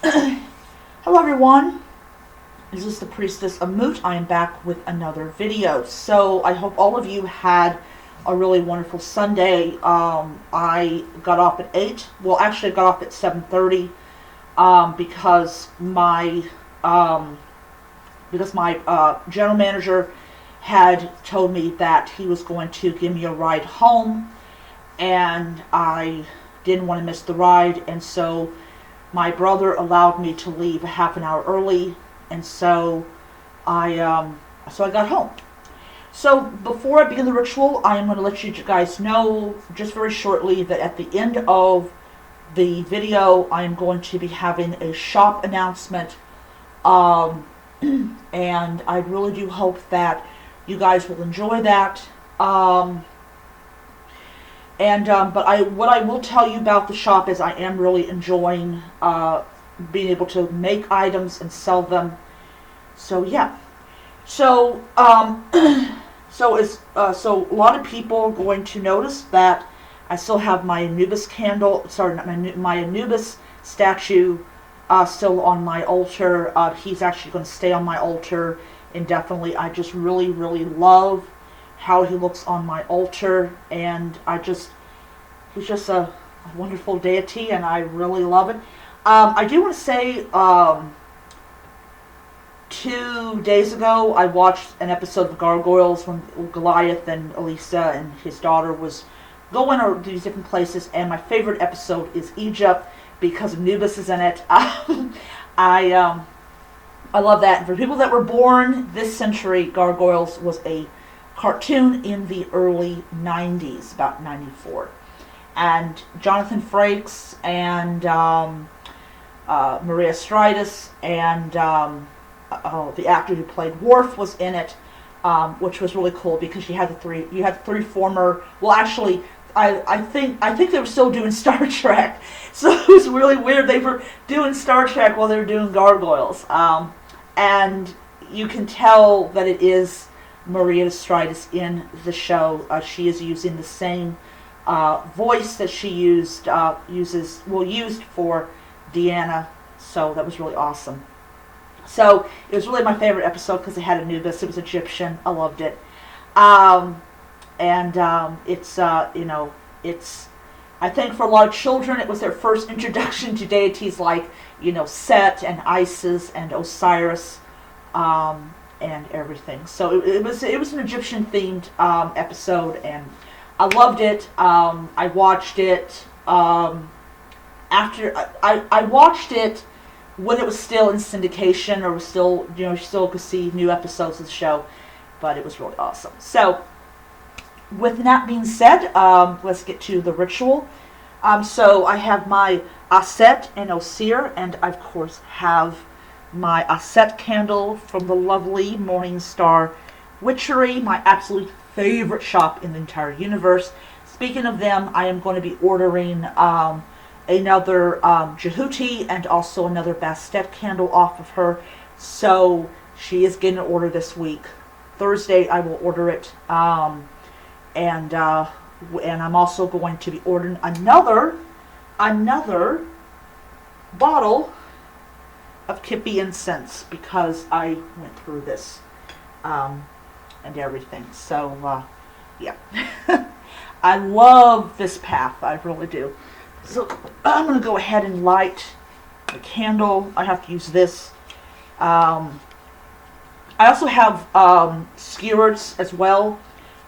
Hello everyone, this is the Priestess of Moot. I am back with another video. So I hope all of you had a really wonderful Sunday. I got off at 8. Well, actually I got off at 7:30 because my general manager had told me that he was going to give me a ride home, and I didn't want to miss the ride, and so my brother allowed me to leave a half an hour early, and so I got home. So before I begin the ritual, I am going to let you guys know just very shortly that at the end of the video, I am going to be having a shop announcement, and I really do hope that you guys will enjoy that. What I will tell you about the shop is I am really enjoying being able to make items and sell them. So yeah. So so a lot of people are going to notice that I still have my Anubis candle. Sorry, not my Anubis statue still on my altar. He's actually going to stay on my altar indefinitely. I just really love how he looks on my altar, and he's just a wonderful deity, and I really love it. I do want to say, 2 days ago, I watched an episode of Gargoyles when Goliath and Elisa and his daughter was going to these different places, and my favorite episode is Egypt because Anubis is in it. I love that. And for people that were born this century, Gargoyles was a cartoon in the early 90s, about 94. And Jonathan Frakes and Maria Stridis and the actor who played Worf was in it, which was really cool because you had the three former. Well, actually, I think they were still doing Star Trek, so it was really weird. They were doing Star Trek while they were doing Gargoyles, and you can tell that it is Maria Stridis in the show. She is using the same voice that she used for Deanna, so that was really awesome. So it was really my favorite episode because it had Anubis. It was Egyptian. I loved it, it's I think for a lot of children it was their first introduction to deities like Set and Isis and Osiris. And everything. So it was an Egyptian themed episode, and I loved it. I watched it after I watched it when it was still in syndication, or was still you still could see new episodes of the show, but it was really awesome. So with that being said, let's get to the ritual. So I have my Aset and Osir, and I of course have my Aset candle from the lovely Morning Star Witchery, my absolute favorite shop in the entire universe. Speaking of them, I am going to be ordering another Jehuti and also another Bastet candle off of her. So she is getting an order this week. Thursday I will order it, and I'm also going to be ordering another bottle of Kippy incense because I went through this and everything. So yeah. I love this path. I really do. So I'm going to go ahead and light the candle. I have to use this. I also have skewers as well.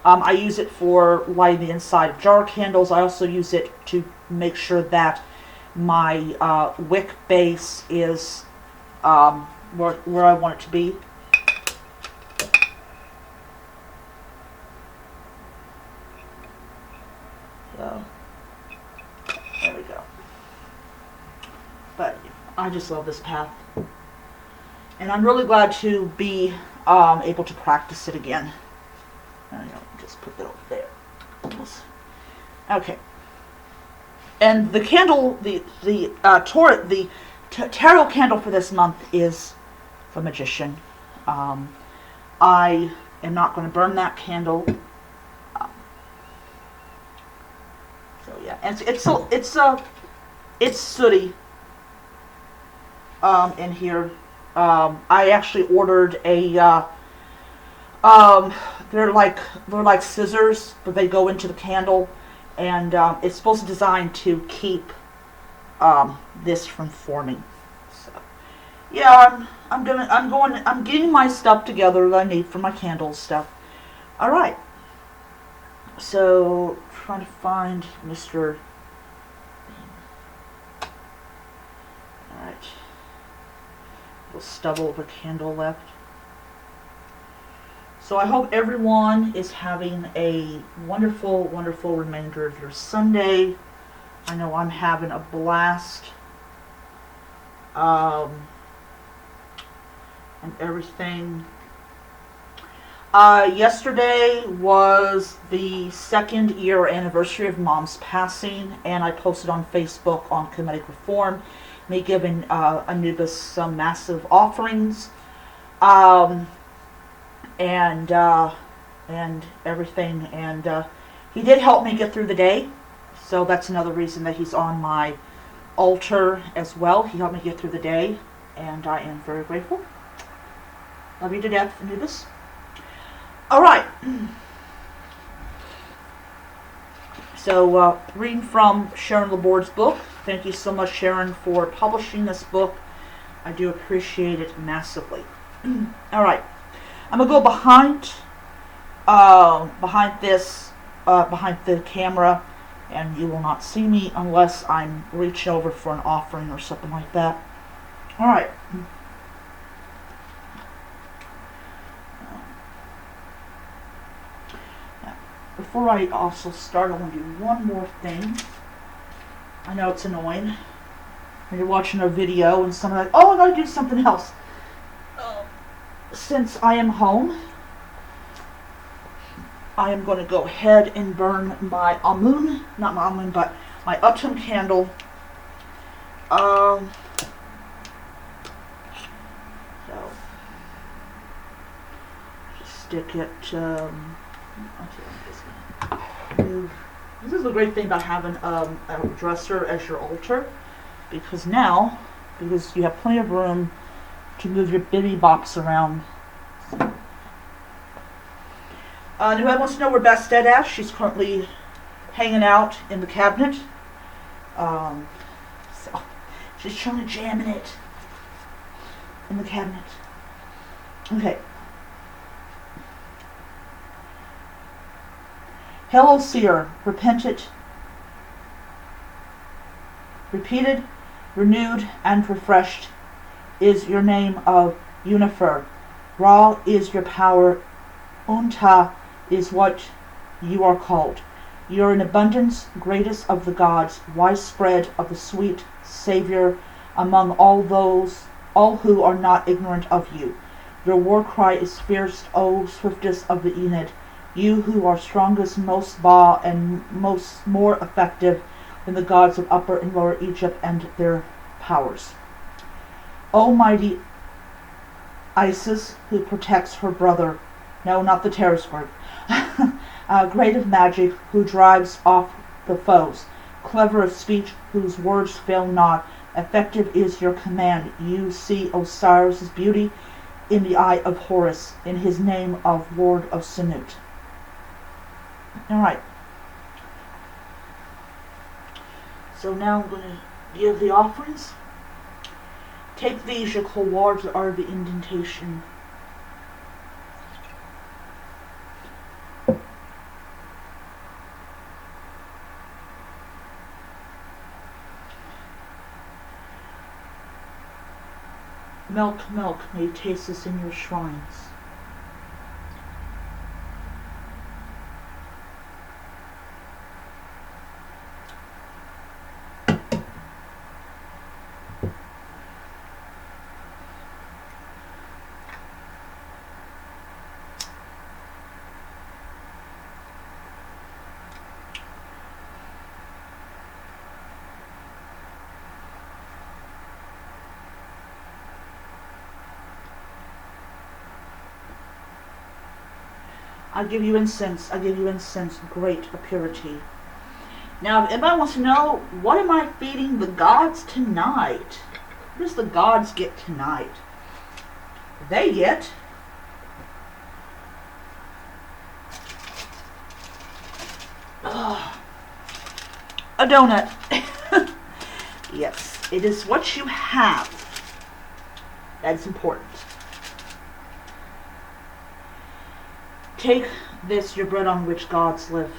I use it for lighting the inside of jar candles. I also use it to make sure that my wick base is where I want it to be. So there we go. But I just love this path, and I'm really glad to be able to practice it again. Just put that over there. Okay. And the candle, the tarot candle for this month is the Magician. I am not going to burn that candle. So yeah, and it's sooty. in here. I actually ordered a. They're like scissors, but they go into the candle, and it's supposed to design to keep this from forming. So, yeah, I'm getting my stuff together that I need for my candles stuff. All right. So, trying to find Mr. All right. Little stubble of a candle left. So I hope everyone is having a wonderful, wonderful remainder of your Sunday. I know I'm having a blast. And everything. Yesterday was the 2nd year anniversary of Mom's passing, and I posted on Facebook on Comedic Reform, me giving Anubis some massive offerings. And everything, and he did help me get through the day, so that's another reason that he's on my altar as well. He helped me get through the day, and I am very grateful. Love you to death, Anubis. Alright, so reading from Sharon Laborde's book. Thank you so much, Sharon, for publishing this book. I do appreciate it massively. Alright. I'm gonna go behind the camera, and you will not see me unless I'm reaching over for an offering or something like that. All right. Before I also start, I want to do one more thing. I know it's annoying when you're watching a video and someone's like, "Oh, I gotta do something else." Since I am home, I am going to go ahead and burn my Amun, not my Amun, but my Autumn candle. So, just stick it, this is the great thing about having a dresser as your altar, because you have plenty of room to move your bitty box around. Whoever wants to know where Beth's dead at, she's currently hanging out in the cabinet. So she's trying to jam in it in the cabinet. Okay. Hello, seer, repented, repeated, renewed, and refreshed is your name of Unifer. Ra is your power. Unta is what you are called. You are in abundance, greatest of the gods, widespread of the sweet Savior among all who are not ignorant of you. Your war cry is fierce, O swiftest of the Enid. You who are strongest, most Ba, and more effective than the gods of Upper and Lower Egypt and their powers. Almighty Isis, who protects her brother, no, not the terrorist group, great of magic, who drives off the foes, clever of speech, whose words fail not, effective is your command. You see Osiris' beauty in the eye of Horus, in his name of Lord of Senut. Alright. So now I'm going to give the offerings. Take these, your couloirs are the indentation. Milk, milk, may taste this in your shrines. I give you incense, great of purity. Now, if anybody wants to know, what am I feeding the gods tonight? What does the gods get tonight? They get a donut. Yes, it is what you have that is important. Take this, your bread on which gods live.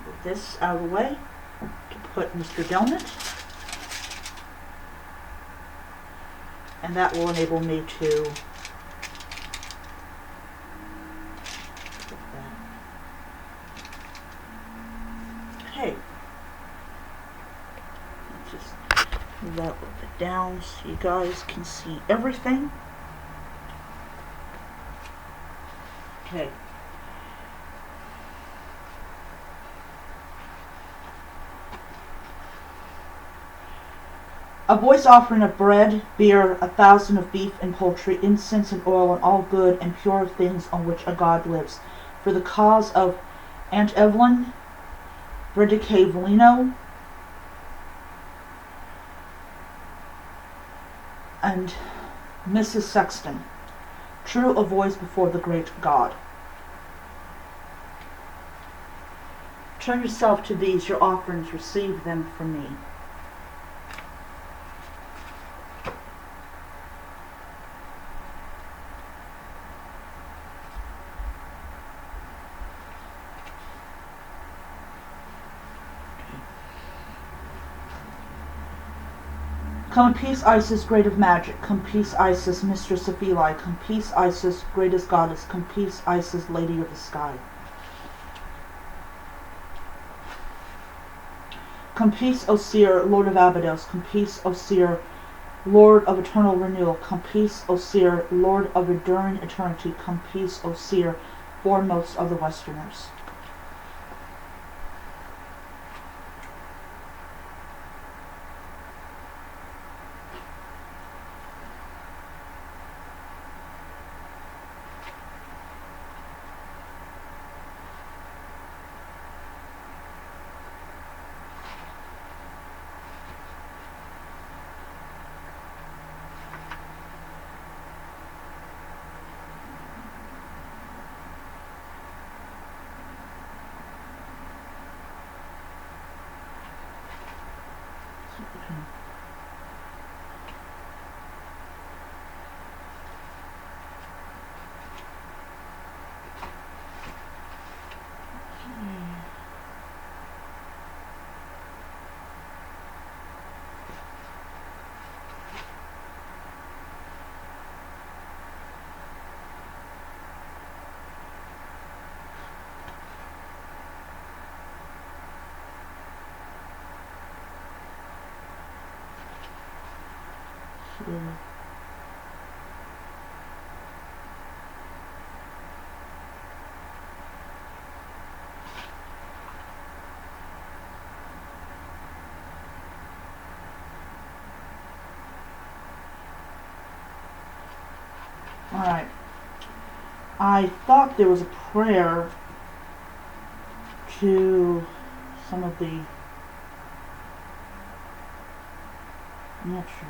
Move this out of the way to put Mr. Donut. And that will enable me to okay. Just move that a little bit down so you guys can see everything. Okay. A voice offering of bread, beer, 1,000 of beef and poultry, incense and oil, and all good and pure things on which a God lives, for the cause of Aunt Evelyn, Bredique Volino, and Mrs. Sexton. True a voice before the great God. Turn yourself to these, your offerings, receive them from me. Come peace, Isis, great of magic. Come peace, Isis, mistress of Eli. Come peace, Isis, greatest goddess. Come peace, Isis, lady of the sky. Come peace, Osir, lord of Abydos. Come peace, Osir, lord of eternal renewal. Come peace, Osir, lord of enduring eternity. Come peace, Osir, foremost of the Westerners. Alright. I thought there was a prayer to some of the... I'm not sure.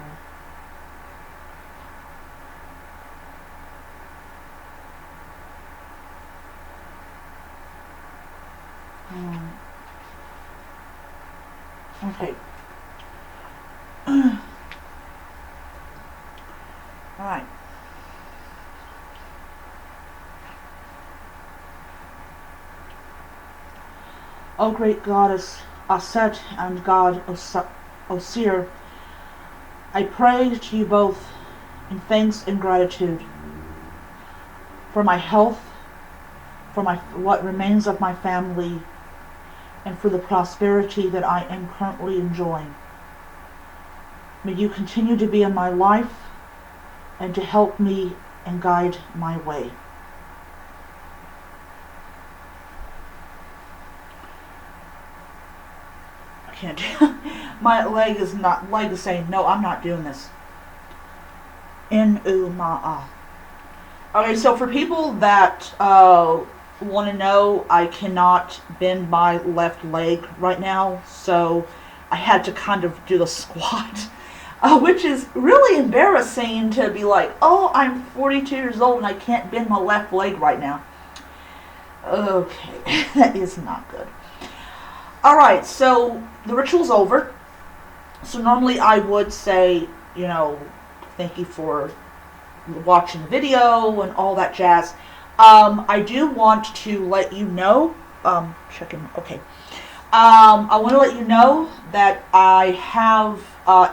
Okay. Alright. O great goddess Aset and God Osir, I pray to you both in thanks and gratitude for my health, for what remains of my family, and for the prosperity that I am currently enjoying. May you continue to be in my life and to help me and guide my way. I can't do my leg is saying, no, I'm not doing this. In-u-ma-ah. Okay, so for people that want to know, I cannot bend my left leg right now, so I had to kind of do the squat, which is really embarrassing to be like, oh, I'm 42 years old and I can't bend my left leg right now. Okay, that is not good. Alright, so the ritual's over. So normally I would say, thank you for watching the video and all that jazz. I do want to let you know, okay. I want to let you know that I have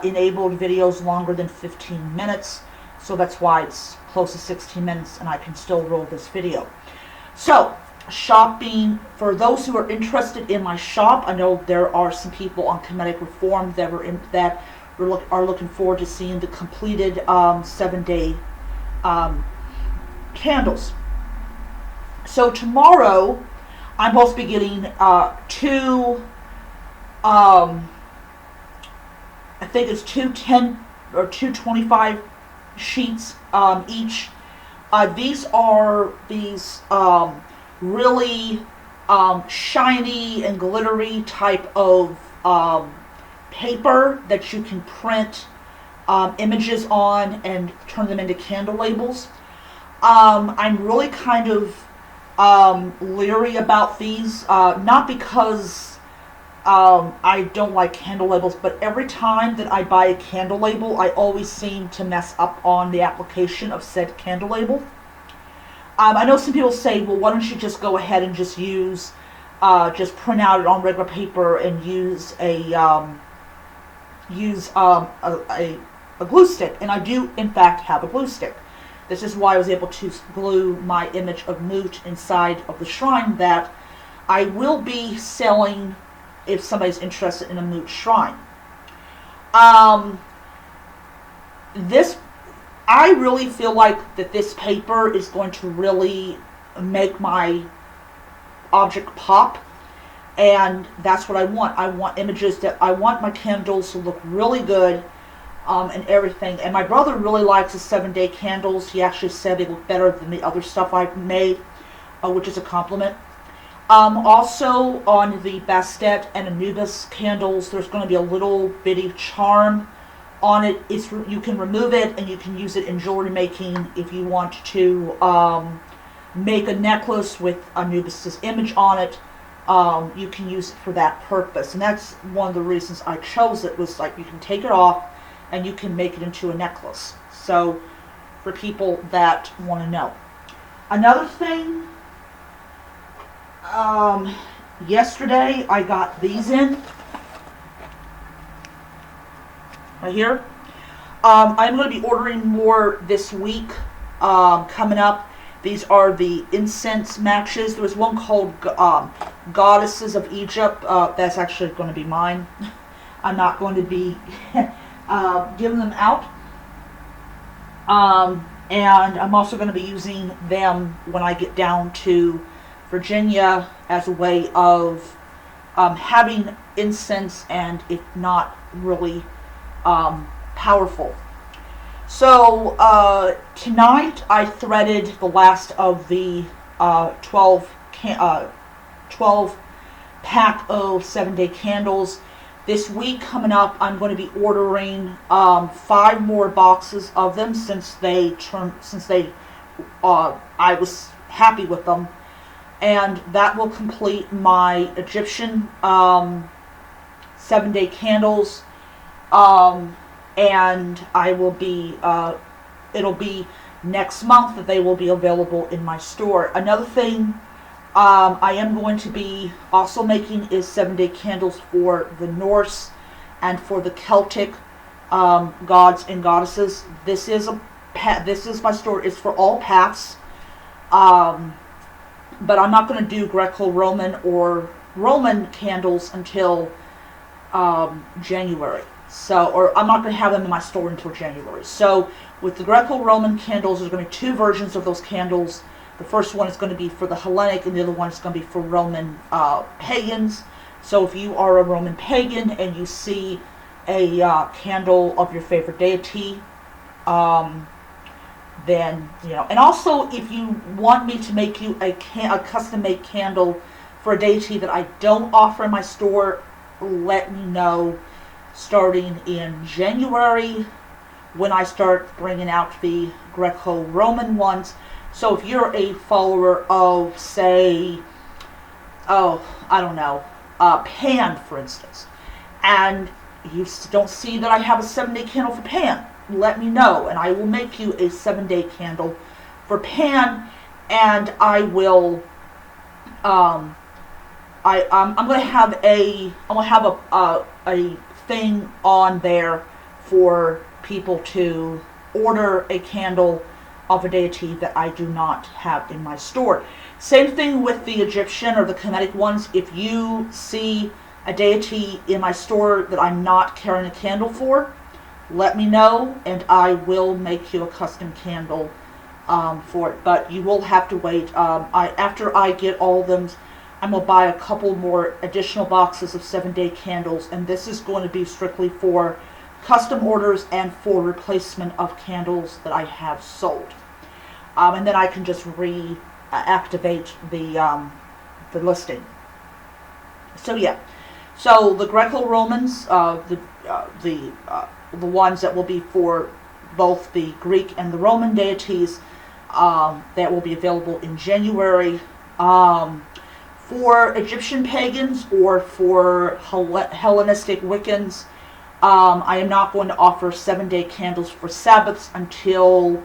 enabled videos longer than 15 minutes, so that's why it's close to 16 minutes and I can still roll this video. So, shopping, for those who are interested in my shop, I know there are some people on Comedic Reform that are looking forward to seeing the completed 7-day candles. So tomorrow, I'm supposed to be getting two, I think it's 210 or 225 sheets each. These are these really shiny and glittery type of paper that you can print images on and turn them into candle labels. I'm really kind of leery about these, not because I don't like candle labels, but every time that I buy a candle label, I always seem to mess up on the application of said candle label. I know some people say, well, why don't you just go ahead and just use, just print out it on regular paper and use a glue stick. And I do, in fact, have a glue stick. This is why I was able to glue my image of Moot inside of the shrine that I will be selling if somebody's interested in a Moot shrine. I really feel like that this paper is going to really make my object pop, and that's what I want. I want images that I want my candles to look really good, and everything. And my brother really likes the 7-day candles. He actually said they look better than the other stuff I've made, which is a compliment. Also on the Bastet and Anubis candles, there's going to be a little bitty charm on it. You can remove it and you can use it in jewelry making if you want to make a necklace with Anubis's image on it. You can use it for that purpose, and that's one of the reasons I chose it. Was like you can take it off and you can make it into a necklace. So for people that want to know. Another thing, yesterday I got these in right here. I'm going to be ordering more this week coming up. These are the incense matches. There was one called Goddesses of Egypt. That's actually going to be mine. I'm not going to be giving them out. And I'm also going to be using them when I get down to Virginia as a way of having incense, and if not really powerful. So tonight I threaded the last of the 12 pack of 7-day candles. This week coming up, I'm going to be ordering 5 more boxes of them since I was happy with them, and that will complete my Egyptian 7-day candles. And I will be, it'll be next month that they will be available in my store. Another thing I am going to be also making is 7-day candles for the Norse and for the Celtic gods and goddesses. This is my store. It's for all paths. But I'm not going to do Greco-Roman or Roman candles until January. Or I'm not going to have them in my store until January. So with the Greco-Roman candles, there's going to be 2 versions of those candles. The first one is going to be for the Hellenic, and the other one is going to be for Roman pagans. So if you are a Roman pagan and you see a candle of your favorite deity, then, and also if you want me to make you a custom-made candle for a deity that I don't offer in my store, let me know. starting in January when I start bringing out the Greco-Roman ones. So if you're a follower of, say, I don't know, Pan, for instance, and you don't see that I have a 7-day candle for Pan, let me know, and I will make you a 7-day candle for Pan, and I will, I'm going to have a thing on there for people to order a candle of a deity that I do not have in my store. Same thing with the Egyptian or the Kemetic ones. If you see a deity in my store that I'm not carrying a candle for, let me know and I will make you a custom candle for it. But you will have to wait. After I get all of them, I'm going to buy a couple more additional boxes of 7-day candles, and this is going to be strictly for custom orders and for replacement of candles that I have sold. And then I can just reactivate the listing. So yeah, so the Greco-Romans, the ones that will be for both the Greek and the Roman deities, that will be available in January. For Egyptian pagans or for Hellenistic Wiccans, I am not going to offer 7-day candles for Sabbaths until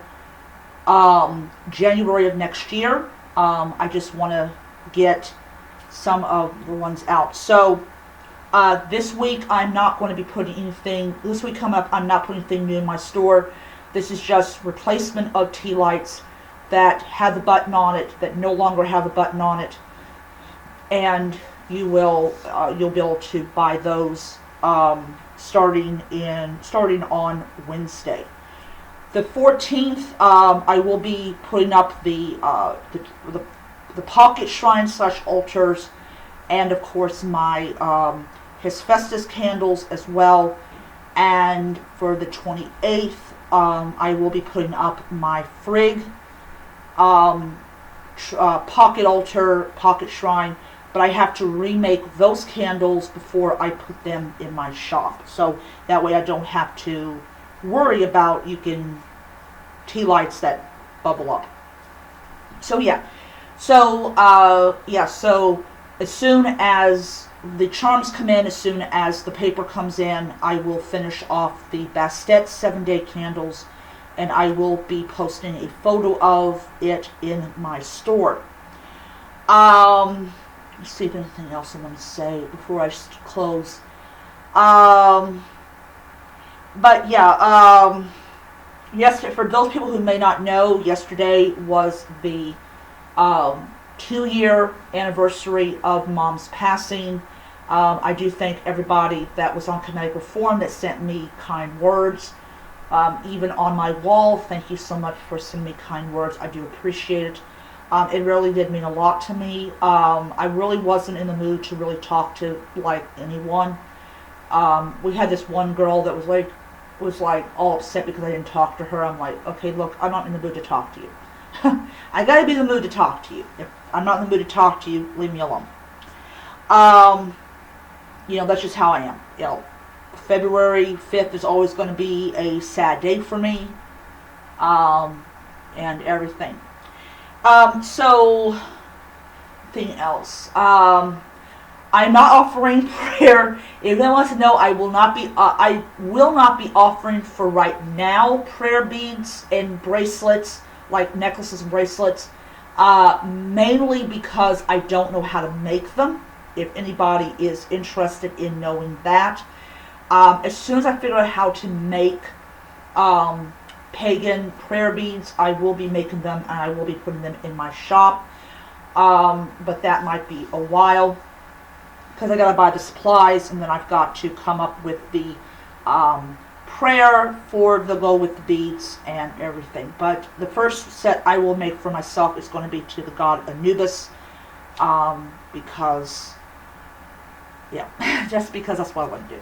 January of next year. I just want to get some of the ones out. So this week I'm not going to be putting anything, this week coming up, I'm not putting anything new in my store. This is just replacement of tea lights that have the button on it, that no longer have a button on it. And you'll be able to buy those starting on Wednesday. The 14th, I will be putting up the pocket shrine / altars, and of course my Hephaestus candles as well. And for the 28th, I will be putting up my Frigg pocket altar, pocket shrine. But I have to remake those candles before I put them in my shop. So that way I don't have to worry about tea lights that bubble up. So yeah. So so as soon as the charms come in, as soon as the paper comes in, I will finish off the Bastet 7-day candles, and I will be posting a photo of it in my store. Let's see if anything else I want to say before I close. But yeah, yesterday, for those people who may not know, yesterday was the 2-year anniversary of Mom's passing. I do thank everybody that was on Kinetic Reform that sent me kind words. Even on my wall, thank you so much for sending me kind words. I do appreciate it. It really did mean a lot to me. I really wasn't in the mood to really talk to anyone. We had this one girl that was all upset because I didn't talk to her. I'm like, okay, look, I'm not in the mood to talk to you. I gotta be in the mood to talk to you. If I'm not in the mood to talk to you, leave me alone. That's just how I am. February 5th is always going to be a sad day for me, and everything. So, thing else. I'm not offering prayer. If anyone wants to know, I will not be offering for right now prayer beads and bracelets, like necklaces and bracelets, mainly because I don't know how to make them. If anybody is interested in knowing that. As soon as I figure out how to make pagan prayer beads, I will be making them and I will be putting them in my shop. But that might be a while because I gotta buy the supplies, and then I've got to come up with the prayer for the go with the beads and everything. But the first set I will make for myself is going to be to the god Anubis, because just because that's what I want to do.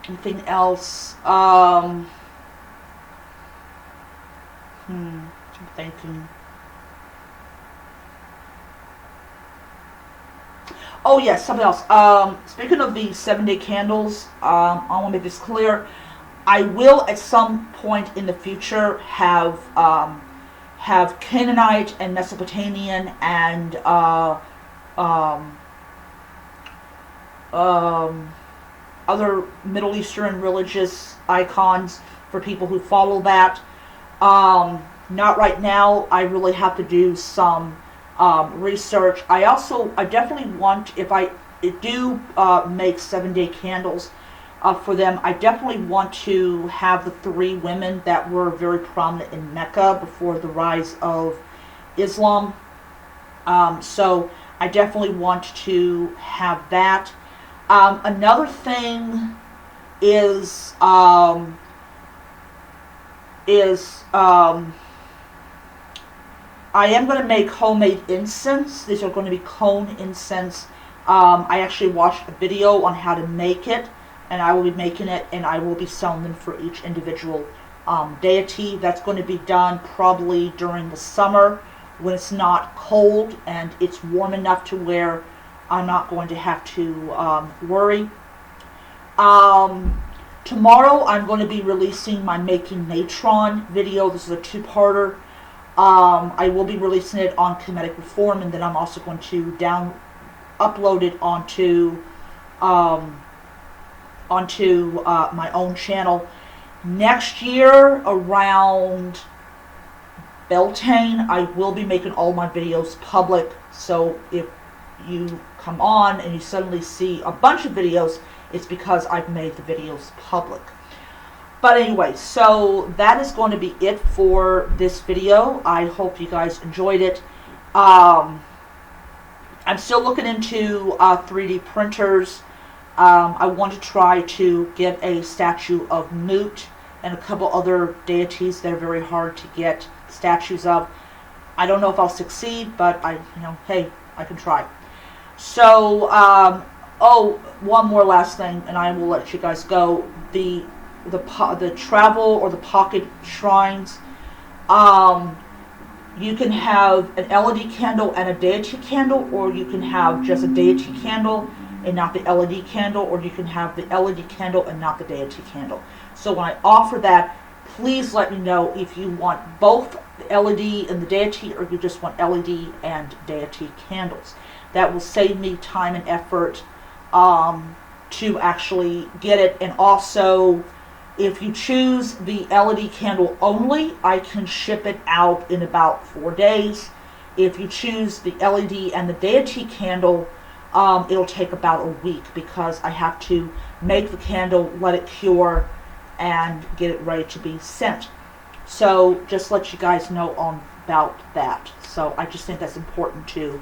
Anything else? I'm thinking. Oh yes, something else. Speaking of the 7-day candles, I want to make this clear. I will at some point in the future have Canaanite and Mesopotamian and other Middle Eastern religious icons for people who follow that. Not right now. I really have to do some research. I definitely want, if I do make 7-day candles for them, I definitely want to have the 3 women that were very prominent in Mecca before the rise of Islam. So I definitely want to have that. Another thing is I am going to make homemade incense. These are going to be cone incense. I actually watched a video on how to make it, and I will be making it, and I will be selling them for each individual deity. That's going to be done probably during the summer when it's not cold and it's warm enough to where I'm not going to have to worry. Tomorrow I'm going to be releasing my Making Natron video. This is a 2-parter. I will be releasing it on Comedic Reform, and then I'm also going to upload it onto my own channel. Next year, around Beltane, I will be making all my videos public. So if you come on and you suddenly see a bunch of videos, it's because I've made the videos public. But anyway, so that is going to be it for this video. I hope you guys enjoyed it. I'm still looking into 3D printers. I want to try to get a statue of Newt and a couple other deities that are very hard to get statues of. I don't know if I'll succeed, but hey, I can try. So, one more last thing, and I will let you guys go. The travel or the pocket shrines, you can have an LED candle and a deity candle, or you can have just a deity candle and not the LED candle, or you can have the LED candle and not the deity candle. So when I offer that, please let me know if you want both the LED and the deity, or you just want LED and deity candles. That will save me time and effort to actually get it. And also, if you choose the LED candle only, I can ship it out in about 4 days. If you choose the LED and the deity candle, it'll take about a week, because I have to make the candle, let it cure, and get it ready to be sent. So just let you guys know about that. So I just think that's important to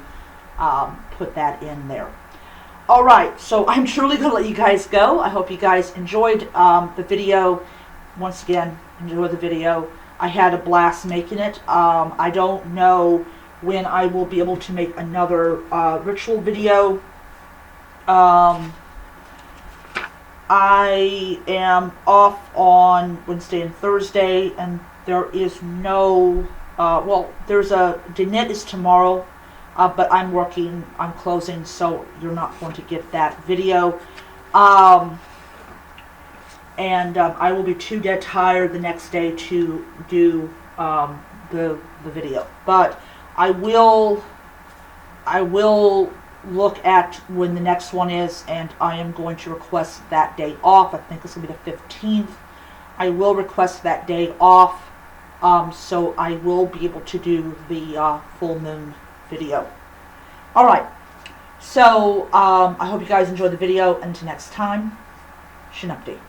put that in there. Alright, so I'm truly going to let you guys go. I hope you guys enjoyed the video. Once again, enjoy the video. I had a blast making it. I don't know when I will be able to make another ritual video. I am off on Wednesday and Thursday, and there is no, there's a dinette is tomorrow, but I'm closing, so you're not going to get that video. And I will be too dead tired the next day to do the video. But I will look at when the next one is, and I am going to request that day off. I think it's going to be the 15th. I will request that day off, so I will be able to do the full moon video. Alright, so I hope you guys enjoyed the video, and until next time, Shinupti.